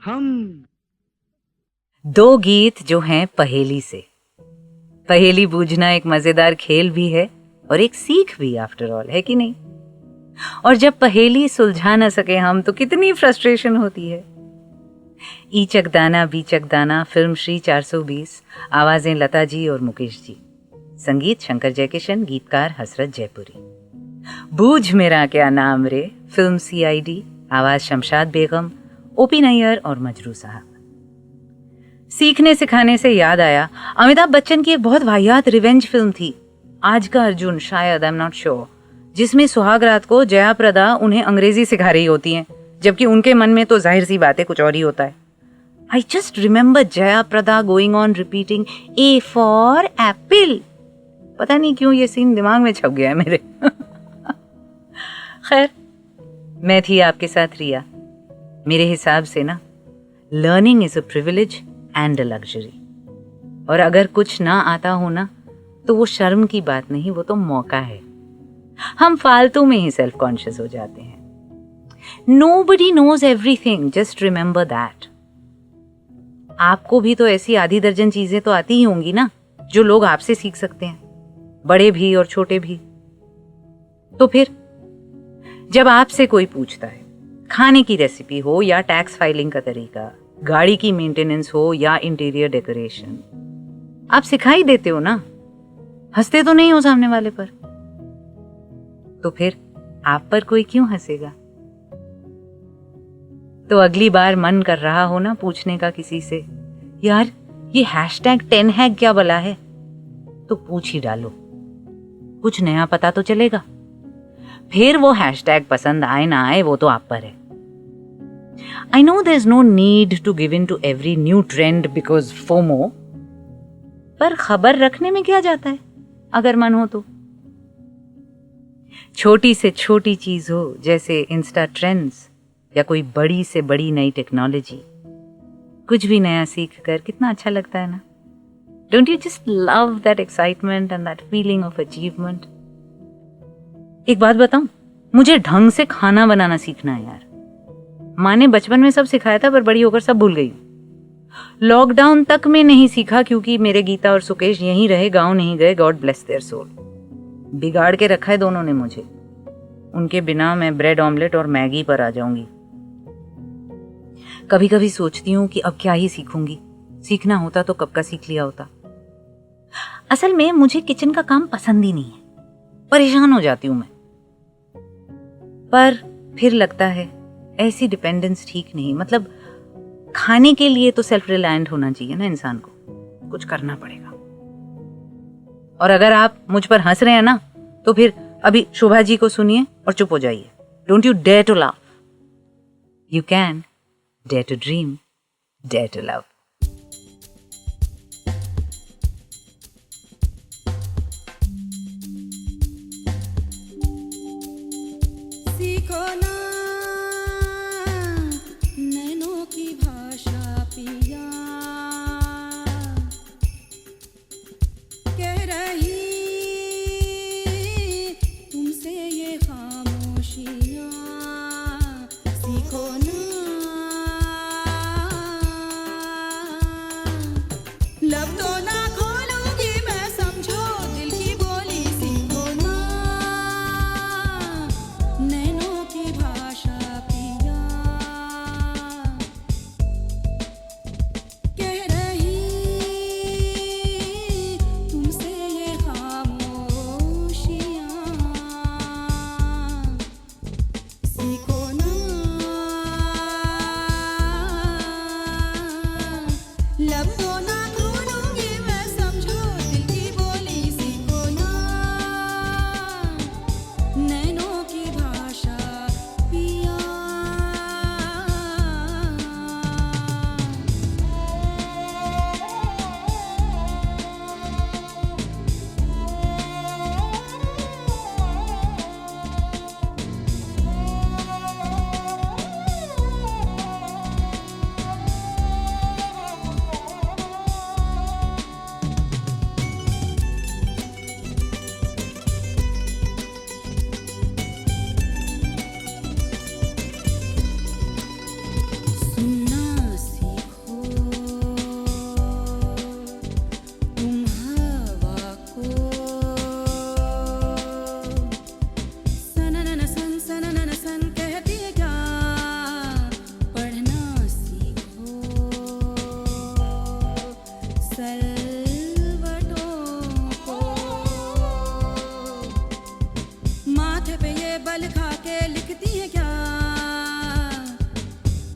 हम दो गीत जो हैं पहेली से। पहेली बूझना एक मजेदार खेल भी है और एक सीख भी आफ्टर ऑल, है कि नहीं? और जब पहेली सुलझा न सके हम तो कितनी फ्रस्ट्रेशन होती है। ईचक दाना बीचक दाना, फिल्म श्री 420, आवाजें लता जी और मुकेश जी, संगीत शंकर जयकिशन, गीतकार हसरत जयपुरी। बूझ मेरा क्या नाम रे, फिल्म CID, आवाज शमशाद बेगम, OP नैयर और मजरू साहब। सीखने सिखाने से याद आया, अमिताभ बच्चन की एक बहुत वाहियात रिवेंज फिल्म थी, आज का अर्जुन शायद, आई एम नॉट श्योर, जिसमें सुहाग रात को जया प्रदा उन्हें अंग्रेजी सिखा रही होती हैं, जबकि उनके मन में तो जाहिर सी बात है कुछ और ही होता है। I just remember Jaya Prada going on repeating A for Apple. पता नहीं क्यों ये सीन दिमाग में छप गया है मेरे। खैर, मैं थी आपके साथ रिया। मेरे हिसाब से ना, learning is a privilege and a luxury. और अगर कुछ ना आता हो ना, तो वो शर्म की बात नहीं, वो तो मौका है। हम फालतू में ही सेल्फ कॉन्शियस हो जाते हैं। Nobody knows everything, just remember that. आपको भी तो ऐसी आधी दर्जन चीजें तो आती ही होंगी ना, जो लोग आपसे सीख सकते हैं, बड़े भी और छोटे भी। तो फिर जब आपसे कोई पूछता है, खाने की रेसिपी हो या टैक्स फाइलिंग का तरीका, गाड़ी की मेंटेनेंस हो या इंटीरियर डेकोरेशन, आप सिखाई देते हो ना, हंसते तो नहीं हो सामने वाले पर। तो फिर आप पर कोई क्यों हंसेगा? तो अगली बार मन कर रहा हो ना पूछने का किसी से, यार ये #10 हैक क्या भला है, तो पूछ ही डालो, कुछ नया पता तो चलेगा। फिर वो हैशटैग पसंद आए ना आए वो तो आप पर है। I know there's no need to give in to every new trend because FOMO, पर खबर रखने में क्या जाता है अगर मन हो तो। छोटी से छोटी चीज हो जैसे इंस्टा ट्रेंड्स या कोई बड़ी से बड़ी नई टेक्नोलॉजी, कुछ भी नया सीख कर कितना अच्छा लगता है ना। Don't you just love that excitement and that feeling of achievement? एक बात बताऊं, मुझे ढंग से खाना बनाना सीखना है यार। माँ ने बचपन में सब सिखाया था, पर बड़ी होकर सब भूल गई। लॉकडाउन तक में नहीं सीखा क्योंकि मेरे गीता और सुकेश यहीं रहे, गांव नहीं गए, गॉड ब्लेस देयर सोल। बिगाड़ के रखा है दोनों ने मुझे। उनके बिना मैं ब्रेड ऑमलेट और मैगी पर आ जाऊंगी। कभी कभी सोचती हूँ कि अब क्या ही सीखूंगी, सीखना होता तो कब का सीख लिया होता। असल में मुझे किचन का काम पसंद ही नहीं है, परेशान हो जाती हूं मैं। पर फिर लगता है ऐसी डिपेंडेंस ठीक नहीं। मतलब खाने के लिए तो सेल्फ रिलायंट होना चाहिए ना इंसान को, कुछ करना पड़ेगा। और अगर आप मुझ पर हंस रहे हैं ना, तो फिर अभी शोभा जी को सुनिए और चुप हो जाइए. Don't you dare to laugh. You can dare to dream, dare to love. सीखो ना नैनों की भाषा पिया, कह रही तुमसे ये खामोशियाँ. सीखो ना लब तो ना खोलूंगी मैं, समझो दिल की बोली. सीखो ना नैनों की भाषा पिया, कह रही तुमसे ये खामोशियाँ. सीखो ना लब तो ना खोलूंगी मैं, समझो दिल की बोली. सीखो ना नैनों की भाषा पिया. सुनना सीखो तुम हवा को, सननन सन कहती है क्या. पढ़ना सीखो सलवटों को, माथे पे ये बल खा के लिखती है क्या.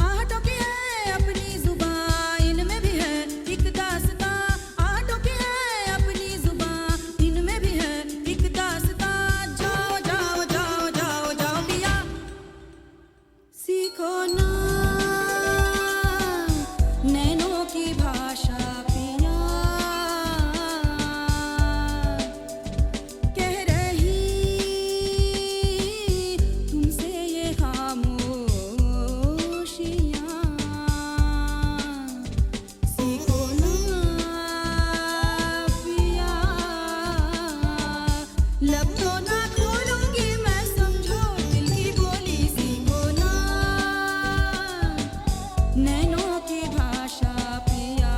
आहटों की है अपनी जुबां, इनमें भी है एक दास्तां. आहटों की है अपनी जुबां, इनमें भी है एक दास्तां. जाओ जाओ जाओ जाओ जाओ पिया. सीखो ना नैनों की भाषा पिया, कह रही तुमसे ये खामोशियाँ. सीखो ना पिया, लब तो ना खोलूंगी मैं, समझो दिल की बोली. सीखो ना नैनों की भाषा पिया.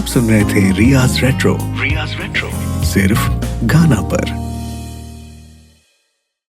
आप सुन रहे थे रियाज रेट्रो सिर्फ गाना पर।